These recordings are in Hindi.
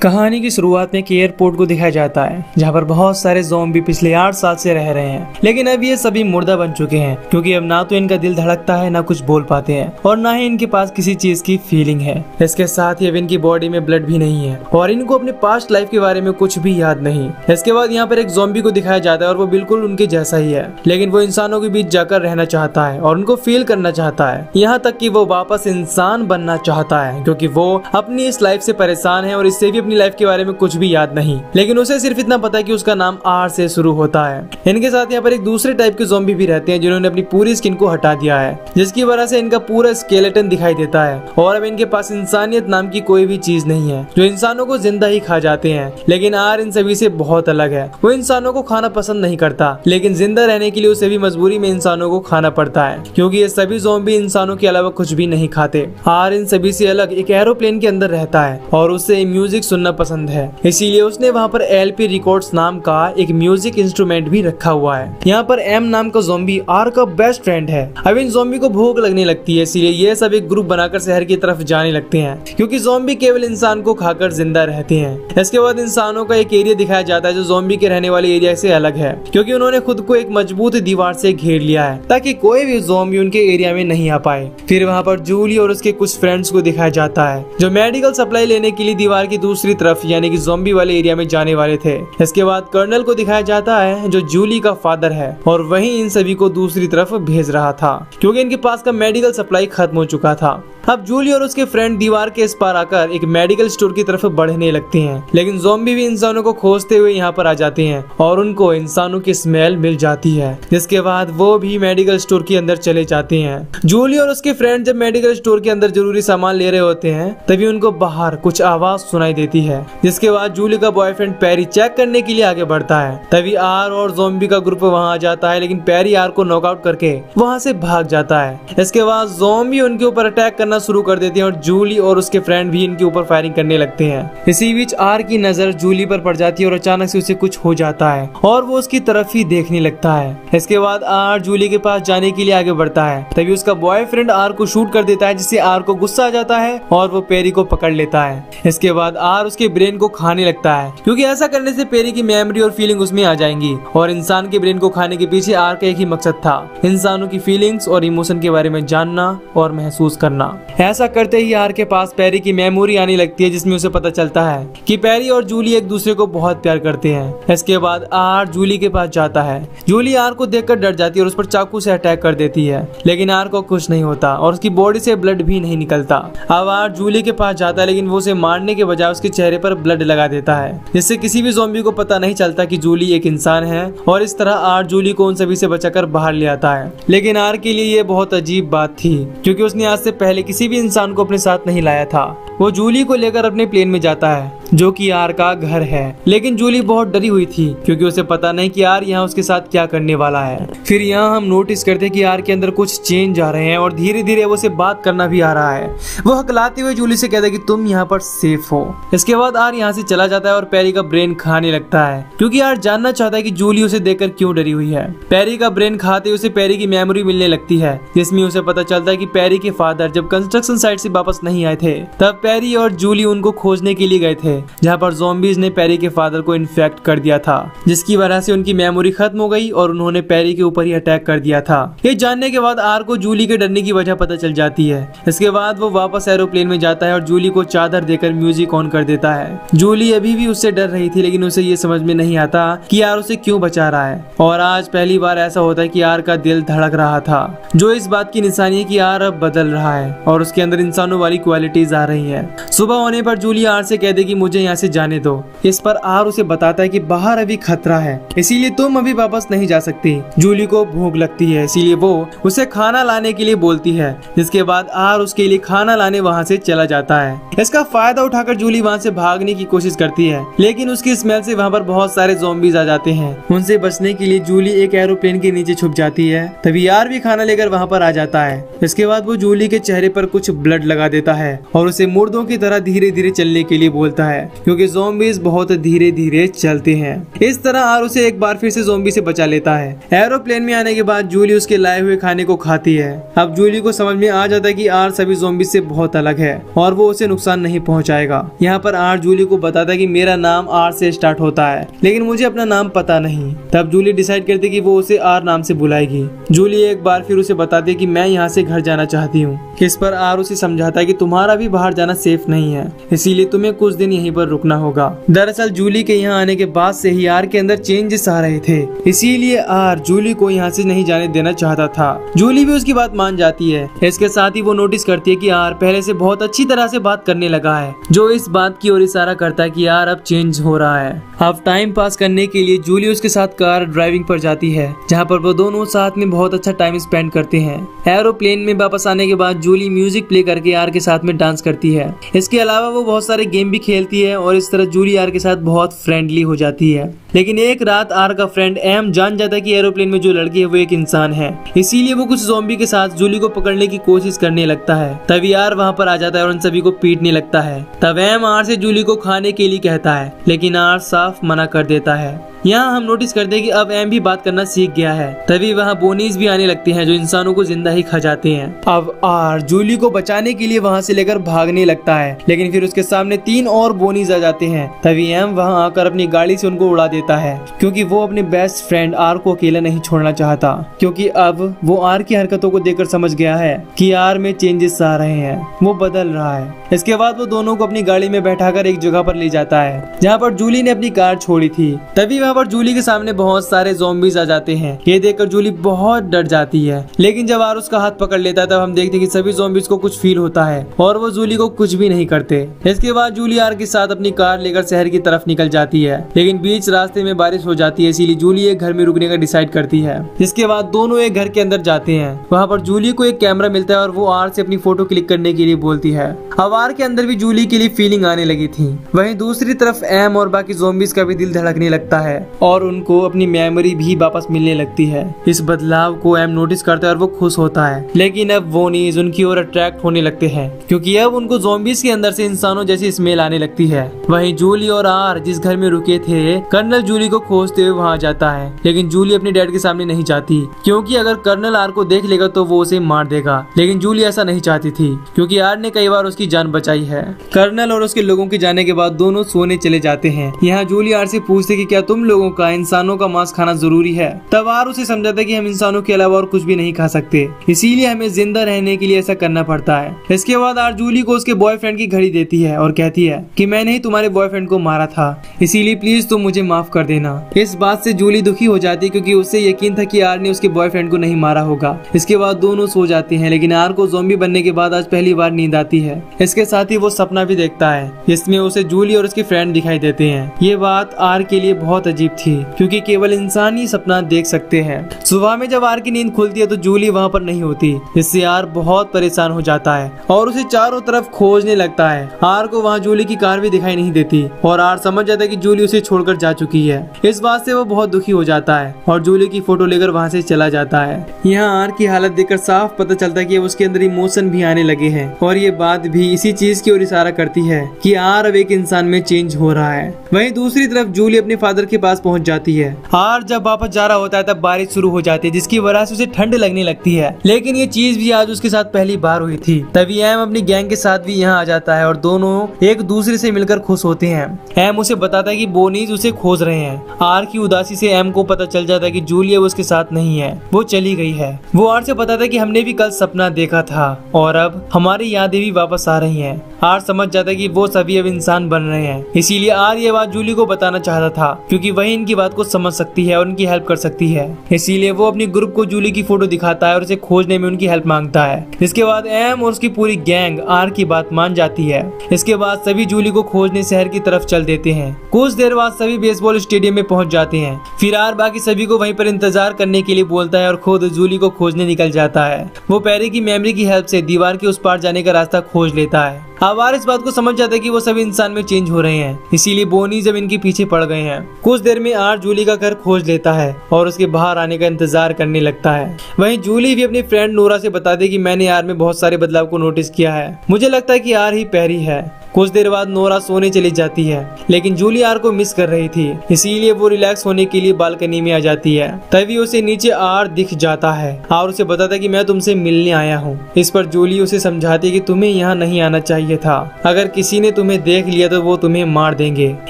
कहानी की शुरुआत में एक एयरपोर्ट को दिखाया जाता है जहाँ पर बहुत सारे ज़ॉम्बी पिछले 8 साल से रह रहे हैं, लेकिन अब ये सभी मुर्दा बन चुके हैं क्योंकि अब ना तो इनका दिल धड़कता है, ना कुछ बोल पाते हैं और ना ही इनके पास किसी चीज की फीलिंग है। इसके साथ ही अब इनकी बॉडी में ब्लड भी नहीं है और इनको अपने पास्ट लाइफ के बारे में कुछ भी याद नहीं। इसके बाद यहाँ पर एक ज़ॉम्बी को दिखाया जाता है और वो बिल्कुल उनके जैसा ही है, लेकिन वो इंसानों के बीच जाकर रहना चाहता है और उनको फील करना चाहता है, यहाँ तक कि वो वापस इंसान बनना चाहता है क्योंकि वो अपनी इस लाइफ से परेशान है और इससे भी अपनी लाइफ के बारे में कुछ भी याद नहीं। लेकिन उसे सिर्फ इतना पता है कि उसका नाम आर से शुरू होता है। इनके साथ यहाँ पर एक दूसरे टाइप के ज़ॉम्बी भी रहते हैं जिन्होंने अपनी पूरी स्किन को हटा दिया है, जिसकी वजह से इनका पूरा स्केलेटन दिखाई देता है और अब इनके पास इंसानियत नाम की कोई भी चीज नहीं है, जो इंसानों को जिंदा ही खा जाते हैं। लेकिन आर इन सभी से बहुत अलग है। वो इंसानों को खाना पसंद नहीं करता, लेकिन जिंदा रहने के लिए उसे भी मजबूरी में इंसानों को खाना पड़ता है क्योंकि ये सभी ज़ॉम्बी इंसानों के अलावा कुछ भी नहीं खाते। आर इन सभी से अलग एक एरोप्लेन के अंदर रहता है और उसे म्यूजिक सुनना पसंद है, इसीलिए उसने वहाँ पर एलपी रिकॉर्ड्स नाम का एक म्यूजिक इंस्ट्रूमेंट भी रखा हुआ है। यहाँ पर एम नाम का ज़ॉम्बी आर का बेस्ट फ्रेंड है। अब इन ज़ॉम्बी को भूख लगने लगती है, इसीलिए ये सब एक ग्रुप बनाकर शहर की तरफ जाने लगते हैं क्योंकि ज़ॉम्बी केवल इंसान को खाकर जिंदा रहते हैं। इसके बाद इंसानों का एक एरिया दिखाया जाता है जो ज़ॉम्बी के रहने वाले एरिया से अलग है क्योंकि उन्होंने खुद को एक मजबूत दीवार से घेर लिया है ताकि कोई भी ज़ॉम्बी उनके एरिया में नहीं आ पाए। फिर वहाँ पर जूली और उसके कुछ फ्रेंड्स को दिखाया जाता है जो मेडिकल सप्लाई लेने के लिए दीवार की दूसरी तरफ यानी कि ज़ॉम्बी वाले एरिया में जाने वाले थे। इसके बाद कर्नल को दिखाया जाता है जो जूली का फादर है और वही इन सभी को दूसरी तरफ भेज रहा था क्योंकि इनके पास का मेडिकल सप्लाई खत्म हो चुका था। अब जूली और उसके फ्रेंड दीवार के इस पार आकर एक मेडिकल स्टोर की तरफ बढ़ने लगते हैं, लेकिन ज़ॉम्बी भी इंसानों को खोजते हुए यहाँ पर आ जाते हैं और उनको इंसानों की स्मेल मिल जाती है, जिसके बाद वो भी मेडिकल स्टोर के अंदर चले जाते हैं। जूली और उसके फ्रेंड जब मेडिकल स्टोर के अंदर जरूरी सामान ले रहे होते हैं तभी उनको बाहर कुछ आवाज सुनाई देती है, जिसके बाद जूली का बॉयफ्रेंड पैरी चेक करने के लिए आगे बढ़ता है। तभी आर और ज़ॉम्बी का ग्रुप वहाँ आ जाता है, लेकिन पैरी आर को नॉकआउट करके वहाँ से भाग जाता है। इसके बाद ज़ॉम्बी उनके ऊपर अटैक करना शुरू कर देते हैं और जूली और उसके फ्रेंड भी इनके ऊपर फायरिंग करने लगते हैं। इसी बीच आर की नजर जूली पर पड़ जाती है और अचानक से उसे कुछ हो जाता है और वो उसकी तरफ ही देखने लगता है। इसके बाद आर जूली के पास जाने के लिए आगे बढ़ता है, तभी उसका बॉयफ्रेंड आर को शूट कर देता है, जिससे आर को गुस्सा आ जाता है और वो पेरी को पकड़ लेता है। इसके बाद आर उसके ब्रेन को खाने लगता है क्योंकि ऐसा करने से पेरी की मेमोरी और फीलिंग उसमें आ जाएंगी और इंसान के ब्रेन को खाने के पीछे आर का एक ही मकसद था, इंसानों की फीलिंग्स और इमोशन के बारे में जानना और महसूस करना। ऐसा करते ही आर के पास पैरी की मेमोरी आने लगती है जिसमें उसे पता चलता है कि पैरी और जूली एक दूसरे को बहुत प्यार करते हैं। इसके बाद आर जूली के पास जाता है। जूली आर को देखकर डर जाती है और उस पर चाकू से अटैक कर देती है, लेकिन आर को कुछ नहीं होता और उसकी बॉडी से ब्लड भी नहीं निकलता। अब आर जूली के पास जाता है, लेकिन वो उसे मारने के बजाय उसके चेहरे पर ब्लड लगा देता है, जिससे किसी भी ज़ॉम्बी को पता नहीं चलता कि जूली एक इंसान है और इस तरह आर जूली को उन सभी से बचाकर बाहर ले आता है। लेकिन आर के लिए ये बहुत अजीब बात थी क्योंकि उसने आज से पहले किसी भी इंसान को अपने साथ नहीं लाया था। वो जूली को लेकर अपने प्लेन में जाता है जो कि आर का घर है, लेकिन जूली बहुत डरी हुई थी क्योंकि उसे पता नहीं कि आर यहाँ उसके साथ क्या करने वाला है। फिर यहाँ हम नोटिस करते हैं कि आर के अंदर कुछ चेंज आ रहे हैं और धीरे धीरे वो उसे बात करना भी आ रहा है। वो हकलाते हुए जूली से कहता है कि तुम यहाँ पर सेफ हो। इसके बाद आर यहाँ से चला जाता है और पैरी का ब्रेन खाने लगता है क्योंकि आर जानना चाहता है कि जूली उसे देखकर क्यों डरी हुई है। पैरी का ब्रेन खाते उसे पैरी की मेमोरी मिलने लगती है, जिसमें उसे पता चलता है कि पैरी के फादर जब कंस्ट्रक्शन साइट से वापस नहीं आए थे तब पैरी और जूली उनको खोजने के लिए गए थे, जहाँ पर ज़ॉम्बीज ने पैरी के फादर को इन्फेक्ट कर दिया था, जिसकी वजह से उनकी मेमोरी खत्म हो गई और उन्होंने पैरी के ऊपर ही अटैक कर दिया था। ये जानने के बाद आर को जूली के डरने की वजह पता चल जाती है। इसके बाद वो वापस एरोप्लेन में जाता है और जूली को चादर देकर म्यूजिक ऑन कर देता है। जूली अभी भी उससे डर रही थी, लेकिन उसे ये समझ में नहीं आता कि आर उसे क्यों बचा रहा है और आज पहली बार ऐसा होता है कि आर का दिल धड़क रहा था, जो इस बात की निशानी है कि आर अब बदल रहा है और उसके अंदर इंसानों वाली क्वालिटीज आ रही है। सुबह होने पर जूली आर से कहती कि मुझे यहाँ से जाने दो। इस पर आर उसे बताता है कि बाहर अभी खतरा है, इसीलिए तुम अभी वापस नहीं जा सकती। जूली को भूख लगती है, इसीलिए वो उसे खाना लाने के लिए बोलती है, जिसके बाद आर उसके लिए खाना लाने वहाँ से चला जाता है। इसका फायदा उठाकर जूली वहाँ से भागने की कोशिश करती है, लेकिन उसकी स्मेल से वहाँ पर बहुत सारे ज़ॉम्बीज आ जाते हैं। उनसे बचने के लिए जूली एक एरोप्लेन के नीचे छुप जाती है। तभी आर भी खाना लेकर वहाँ पर आ जाता है। इसके बाद वो जूली के चेहरे पर कुछ ब्लड लगा देता है और उसे मुर्दों की तरह धीरे धीरे चलने के लिए बोलता है। है क्योंकि ज़ॉम्बीज बहुत धीरे धीरे चलते हैं। इस तरह आर उसे एक बार फिर से ज़ॉम्बी से बचा लेता है। एरोप्लेन में आने के बाद जूली उसके लाए हुए खाने को खाती है। अब जूली को समझ में आ जाता है कि आर सभी ज़ॉम्बीज से बहुत अलग है और वो उसे नुकसान नहीं पहुंचाएगा। यहाँ पर आर जूली को बताता है कि मेरा नाम आर से स्टार्ट होता है लेकिन मुझे अपना नाम पता नहीं। तब जूली डिसाइड करती है कि वो उसे आर नाम से बुलाएगी। जूली एक बार फिर उसे बताती है कि मैं यहाँ से घर जाना चाहती हूँ। इस पर आर उसे समझाता है कि तुम्हारा भी बाहर जाना सेफ नहीं है, इसीलिए तुम्हें कुछ दिन यहीं पर रुकना होगा। दरअसल जूली के यहाँ आने के बाद से ही आर के अंदर चेंजेस आ रहे थे, इसीलिए आर जूली को यहाँ से नहीं जाने देना चाहता था। जूली भी उसकी बात मान जाती है। इसके साथ ही वो नोटिस करती है कि आर पहले से बहुत अच्छी तरह से बात करने लगा है, जो इस बात की ओर इशारा करता है कि आर अब चेंज हो रहा है। अब टाइम पास करने के लिए जूली उसके साथ कार ड्राइविंग पर जाती है, जहाँ पर वो दोनों साथ में बहुत अच्छा टाइम स्पेंड करते हैं। एरोप्लेन में वापस आने के बाद जूली म्यूजिक प्ले करके आर के साथ में डांस करती है। इसके अलावा वो बहुत सारे गेम भी खेलती है और इस तरह जूली आर के साथ बहुत फ्रेंडली हो जाती है। लेकिन एक रात आर का फ्रेंड एम जान जाता है कि एरोप्लेन में जो लड़की है वो एक इंसान है, इसीलिए वो कुछ ज़ॉम्बी के साथ जूली को पकड़ने की कोशिश करने लगता है। तभी आर वहाँ पर आ जाता है और उन सभी को पीटने लगता है। तब एम आर से जूली को खाने के लिए कहता है लेकिन आर साफ मना कर देता है। यहाँ हम नोटिस करते हैं कि अब एम भी बात करना सीख गया है। तभी वहाँ बोनीज भी आने लगते हैं जो इंसानों को जिंदा ही खा जाते हैं। अब आर जूली को बचाने के लिए वहाँ से लेकर भागने लगता है, लेकिन फिर उसके सामने 3 और बोनीज आ जाते हैं। तभी एम वहाँ आकर अपनी गाड़ी से उनको उड़ा देता है क्योंकि वो अपने बेस्ट फ्रेंड आर को अकेला नहीं छोड़ना चाहता, क्योंकि अब वो आर की हरकतों को देखकर समझ गया है कि आर में चेंजेस आ रहे हैं, वो बदल रहा है। इसके बाद वो दोनों को अपनी गाड़ी में बैठाकर एक जगह पर ले जाता है जहाँ पर जूली ने अपनी कार छोड़ी थी। तभी वहाँ पर जूली के सामने बहुत सारे ज़ॉम्बीज आ जाते हैं। ये देखकर जूली बहुत डर जाती है, लेकिन जब आर उसका हाथ पकड़ लेता है तब हम देखते हैं कि सभी ज़ॉम्बीज को कुछ फील होता है और वो जूली को कुछ भी नहीं करते। इसके बाद जूली आर के साथ अपनी कार लेकर शहर की तरफ निकल जाती है, लेकिन बीच रास्ते में बारिश हो जाती है, इसीलिए जूली एक घर में रुकने का डिसाइड करती है। जिसके बाद दोनों एक घर के अंदर जाते हैं। वहाँ पर जूली को एक कैमरा मिलता है और वो आर से अपनी फोटो क्लिक करने के लिए बोलती है। अब आर के अंदर भी जूली के लिए फीलिंग आने लगी थी। वहीं दूसरी तरफ एम और बाकी ज़ॉम्बीज का भी दिल धड़कने लगता है और उनको अपनी मेमोरी भी वापस मिलने लगती है। इस बदलाव को एम नोटिस करता है और वो खुश होता है, लेकिन अब वोनीज उनकी ओर अट्रैक्ट होने लगते हैं क्योंकि अब उनको ज़ॉम्बीज के अंदर से इंसानों जैसी स्मेल आने लगती है। वहीं जूली और आर जिस घर में रुके थे, कर्नल जूली को खोजते हुए वहाँ जाता है, लेकिन जूली अपने डैड के सामने नहीं जाती क्योंकि अगर कर्नल आर को देख लेगा तो वो उसे मार देगा। लेकिन जूली ऐसा नहीं चाहती थी क्योंकि आर ने कई बार उसकी जान बचाई है। कर्नल और उसके लोगों के जाने के बाद दोनों सोने चले जाते हैं। यहाँ जूली आर से पूछते कि क्या तुम लोगों का इंसानों का मांस खाना जरूरी है। तब आर उसे समझाता है कि हम इंसानों के अलावा और कुछ भी नहीं खा सकते, इसीलिए हमें जिंदा रहने के लिए ऐसा करना पड़ता है। इसके बाद आर जूली को उसके बॉयफ्रेंड की घड़ी देती है और कहती है कि मैंने ही तुम्हारे बॉयफ्रेंड को मारा था, इसीलिए प्लीज तुम मुझे माफ कर देना। इस बात से जूली दुखी हो जाती है क्योंकि उससे यकीन था कि आर ने उसके बॉयफ्रेंड को नहीं मारा होगा। इसके बाद दोनों सो जाते हैं, लेकिन आर को ज़ॉम्बी बनने के बाद आज पहली बार नींद आती है। इसके साथ ही वो सपना भी देखता है जिसमें उसे जूली और उसके फ्रेंड दिखाई देते हैं। ये बात आर के लिए बहुत अजीब थी क्योंकि केवल इंसान ही सपना देख सकते हैं। सुबह में जब आर की नींद खुलती है तो जूली वहाँ पर नहीं होती, इससे आर बहुत परेशान हो जाता है और उसे चारों तरफ खोजने लगता है। आर को वहाँ जूली की कार भी दिखाई नहीं देती और आर समझ जाता है कि जूली उसे छोड़कर जा चुकी है। इस बात से वो बहुत दुखी हो जाता है और जूली की फोटो लेकर वहाँ से चला जाता है। यहाँ आर की हालत देखकर साफ पता चलता है कि उसके अंदर इमोशन भी आने लगे हैं और ये बात भी इसी चीज की ओर इशारा करती है कि आर अब एक इंसान में चेंज हो रहा है। वहीं दूसरी तरफ जूली अपने फादर के पास पहुंच जाती है। आर जब वापस जा रहा होता है तब बारिश शुरू हो जाती है जिसकी वजह से उसे ठंड लगने लगती है, लेकिन ये चीज भी आज उसके साथ पहली बार हुई थी। तभी एम अपनी गैंग के साथ भी यहाँ आ जाता है और दोनों एक दूसरे से मिलकर खुश होते हैं। एम उसे बताता है कि बोनीज उसे खोज रहे हैं। आर की उदासी से एम को पता चल जाता है कि जूली अब उसके साथ नहीं है, वो चली गई है। वो आर से बताता है कि हमने भी कल सपना देखा था और अब हमारी यादें भी वापस आ रही हैं। आर समझ जाता है कि वो सभी अब इंसान बन रहे हैं, इसीलिए आर ये बात जूली को बताना चाहता था क्योंकि वही इनकी बात को समझ सकती है और उनकी हेल्प कर सकती है। इसीलिए वो अपनी ग्रुप को जूली की फोटो दिखाता है और उसे खोजने में उनकी हेल्प मांगता है। इसके बाद एम और उसकी पूरी गैंग आर की बात मान जाती है। इसके बाद सभी जूली को खोजने शहर की तरफ चल देते हैं। कुछ देर बाद सभी बेसबॉल स्टेडियम में पहुंच जाते हैं। फिर आर बाकी सभी को वहीं पर इंतजार करने के लिए बोलता है और खुद जूली को खोजने निकल जाता है। वो पैरी की मेमोरी की हेल्प से दीवार के उस पार जाने का रास्ता खोज लेता है। अब आर इस बात को समझ जाता है कि वो सभी इंसान में चेंज हो रहे हैं, इसीलिए बोनी जब इनके पीछे पड़ गए हैं। कुछ देर में आर जूली का घर खोज लेता है और उसके बाहर आने का इंतजार करने लगता है। वहीं जूली भी अपनी फ्रेंड नोरा से बताती है कि मैंने आर में बहुत सारे बदलाव को नोटिस किया है, मुझे लगता है कि आर ही पैरी है। कुछ देर बाद नोरा सोने चली जाती है, लेकिन जूली आर को मिस कर रही थी, इसीलिए वो रिलैक्स होने के लिए बालकनी में आ जाती है। तभी उसे नीचे आर दिख जाता है और उसे बताता है कि मैं तुमसे मिलने आया हूँ। इस पर जूली उसे समझाती है कि तुम्हें यहाँ नहीं आना चाहिए था, अगर किसी ने तुम्हें देख लिया तो वो तुम्हें मार देंगे।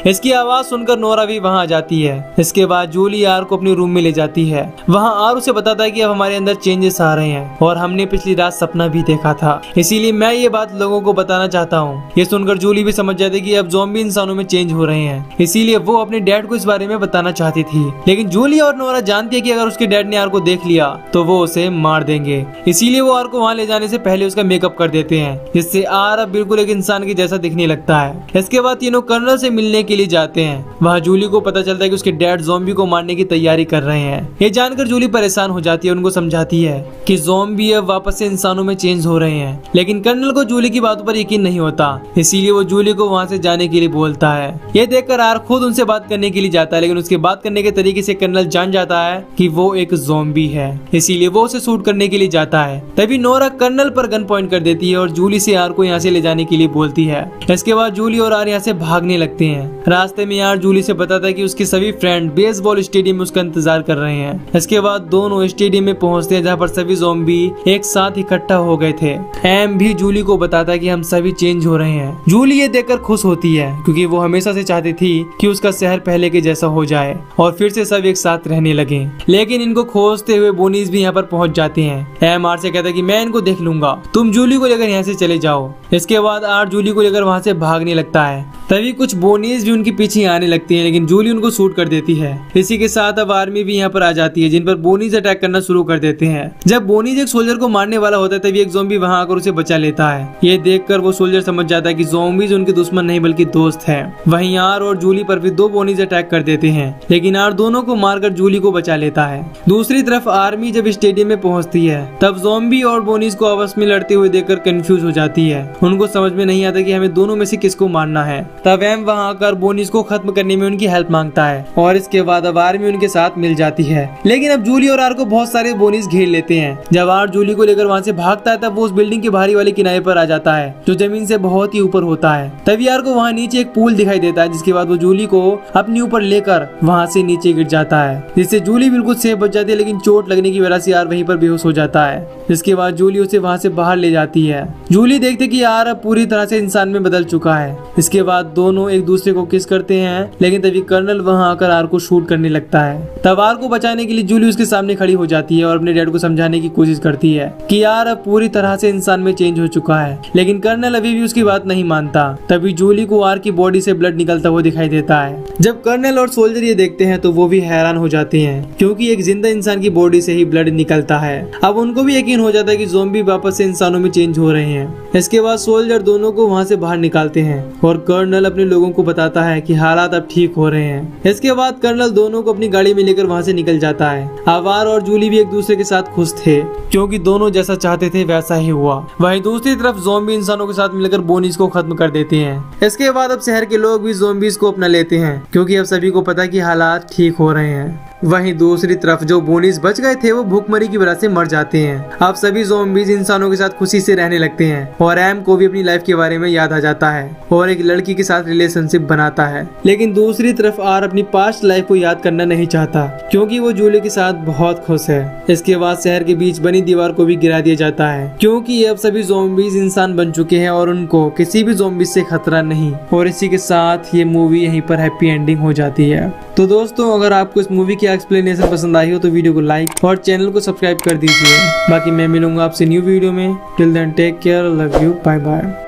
इसकी आवाज सुनकर नोरा भी वहाँ आ जाती है। इसके बाद जूली आर को अपने रूम में ले जाती है। वहाँ आर उसे बताता है कि अब हमारे अंदर चेंजेस आ रहे हैं और हमने पिछली रात सपना भी देखा था, इसीलिए मैं ये बात लोगों को बताना चाहता हूँ। ये सुनकर जूली भी समझ जाती है कि अब ज़ॉम्बी इंसानों में चेंज हो रहे हैं, इसीलिए वो अपने डैड को इस बारे में बताना चाहती थी। लेकिन जूली और नोरा जानती है कि अगर उसके डैड ने आर को देख लिया तो वो उसे मार देंगे, इसीलिए वो आर को वहाँ ले जाने से पहले उसका मेकअप कर देते हैं, जिससे आर अब बिल्कुल एक इंसान के जैसा दिखने लगता है। इसके बाद तीनों कर्नल से मिलने के लिए जाते हैं। वहाँ जूली को पता चलता है कि उसके डैड ज़ॉम्बी को मारने की तैयारी कर रहे हैं। ये जानकर जूली परेशान हो जाती है, उनको समझाती है कि ज़ॉम्बी अब वापस से इंसानों में चेंज हो रहे हैं। लेकिन कर्नल को जूली की बातों पर यकीन नहीं होता, इसीलिए वो जूली को वहाँ से जाने के लिए बोलता है। ये देखकर आर खुद उनसे बात करने के लिए जाता है, लेकिन उसके बात करने के तरीके से कर्नल जान जाता है कि वो एक ज़ॉम्बी है, इसीलिए वो उसे शूट करने के लिए जाता है। तभी नोरा कर्नल पर गन पॉइंट कर देती है और जूली से आर को यहाँ से ले जाने के लिए बोलती है। इसके बाद जूली और आर यहाँ से भागने लगते हैं। रास्ते में आर जूली से बताता है कि उसके सभी फ्रेंड बेसबॉल स्टेडियम में उसका इंतजार कर रहे हैं। इसके बाद दोनों स्टेडियम में पहुंचते हैं, जहाँ पर सभी ज़ॉम्बी एक साथ इकट्ठा हो गए थे। एम भी जूली को बताता है कि हम सभी चेंज हो रहे हैं। जूली ये देखकर खुश होती है, क्योंकि वो हमेशा से चाहती थी कि उसका शहर पहले के जैसा हो जाए और फिर से सब एक साथ रहने लगे। लेकिन इनको खोजते हुए बोनीज भी यहाँ पर पहुंच जाते हैं। एम आर से कहता है कि मैं इनको देख लूंगा, तुम जूली को लेकर यहाँ से चले जाओ। इसके बाद आर जूली को लेकर वहाँ से भागने लगता है। तभी कुछ बोनीज भी उनके पीछे आने लगती हैं, लेकिन जूली उनको शूट कर देती है। इसी के साथ अब आर्मी भी यहाँ पर आ जाती है, जिन पर बोनीज अटैक करना शुरू कर देते हैं। जब बोनीज एक सोल्जर को मारने वाला होता है, तभी एक ज़ॉम्बी वहाँ आकर उसे बचा लेता है। ये देखकर वो सोल्जर समझ जाता है कि ज़ॉम्बीज उनके दुश्मन नहीं बल्कि दोस्त हैं। वहीं आर और जूली पर भी दो बोनीज अटैक कर देते हैं, लेकिन आर दोनों को मारकर जूली को बचा लेता है। दूसरी तरफ आर्मी जब स्टेडियम में पहुंचती है, तब ज़ॉम्बी और बोनीज को आपस में लड़ते हुए देखकर कंफ्यूज हो जाती है। उनको समझ में नहीं आता कि हमें दोनों में से किसको मारना है। तब एम वहाँ आकर बोनीज को खत्म करने में उनकी हेल्प मांगता है और इसके बाद अब आर्मी उनके साथ मिल जाती है। लेकिन अब जूली और आर को बहुत सारे बोनीज घेर लेते हैं। जब आर जूली को लेकर वहाँ से भागता है, तब वो उस बिल्डिंग के बाहरी वाले किनारे पर आ जाता है, जो जमीन से बहुत ही ऊपर होता है। तभी आर को वहाँ नीचे एक पूल दिखाई देता है, जिसके बाद वो जूली को अपने ऊपर लेकर वहाँ से नीचे गिर जाता है, जिससे जूली बिल्कुल सेफ बच जाती है। लेकिन चोट लगने की वजह से आर वहीं पर बेहोश हो जाता है। इसके बाद जूली उसे वहाँ से बाहर ले जाती है। जूली देखते कि आर अब पूरी तरह से इंसान में बदल चुका है। इसके बाद दोनों एक दूसरे को किस करते हैं, लेकिन तभी कर्नल वहाँ आकर आर को शूट करने लगता है। तब आर को बचाने के लिए जूली उसके सामने खड़ी हो जाती है और अपने डैड को समझाने की कोशिश करती है कि आर अब पूरी तरह से इंसान में चेंज हो चुका है, लेकिन कर्नल अभी भी उसकी बात नहीं मानता। तभी जूली को आर की बॉडी से ब्लड निकलता हुआ दिखाई देता है। जब कर्नल और सोल्जर ये देखते हैं तो वो भी हैरान हो जाते हैं, क्योंकि एक जिंदा इंसान की बॉडी से ही ब्लड निकलता है। अब उनको भी यकीन हो जाता है कि ज़ॉम्बी वापस से इंसानों में चेंज हो रहे हैं। इसके बाद सोल्जर दोनों को वहाँ से बाहर निकालते हैं और कर्नल अपने लोगों को बताता है कि हालात अब ठीक हो रहे हैं। इसके बाद कर्नल दोनों को अपनी गाड़ी में लेकर वहाँ से निकल जाता है। आवार और जूली भी एक दूसरे के साथ खुश थे, क्योंकि दोनों जैसा चाहते थे वैसा ही हुआ। वहीं दूसरी तरफ ज़ॉम्बी इंसानों के साथ मिलकर बोनीज को खत्म कर देते हैं। इसके बाद अब शहर के लोग भी ज़ॉम्बीज को अपना लेते हैं, क्योंकि अब सभी को पता है कि हालात ठीक हो रहे हैं। वहीं दूसरी तरफ जो बोनीज बच गए थे, वो भूखमरी की वजह से मर जाते हैं। अब सभी ज़ॉम्बीज इंसानों के साथ खुशी से रहने लगते हैं और एम को भी अपनी लाइफ के बारे में याद आ जाता है और एक लड़की के साथ रिलेशनशिप बनाता है। लेकिन दूसरी तरफ आर अपनी पास्ट लाइफ को याद करना नहीं चाहता, क्योंकि वो जूली के साथ बहुत खुश है। इसके बाद शहर के बीच बनी दीवार को भी गिरा दिया जाता है, क्योंकि अब सभी ज़ॉम्बीज इंसान बन चुके हैं और उनको किसी भी ज़ॉम्बीज से खतरा नहीं। और इसी के साथ ये मूवी यहीं पर हैप्पी एंडिंग हो जाती है। तो दोस्तों, अगर आपको इस मूवी की एक्सप्लेनेशन पसंद आई हो तो वीडियो को लाइक और चैनल को सब्सक्राइब कर दीजिए। बाकी मैं मिलूंगा आपसे न्यू वीडियो में। Till then take care, love you, bye bye.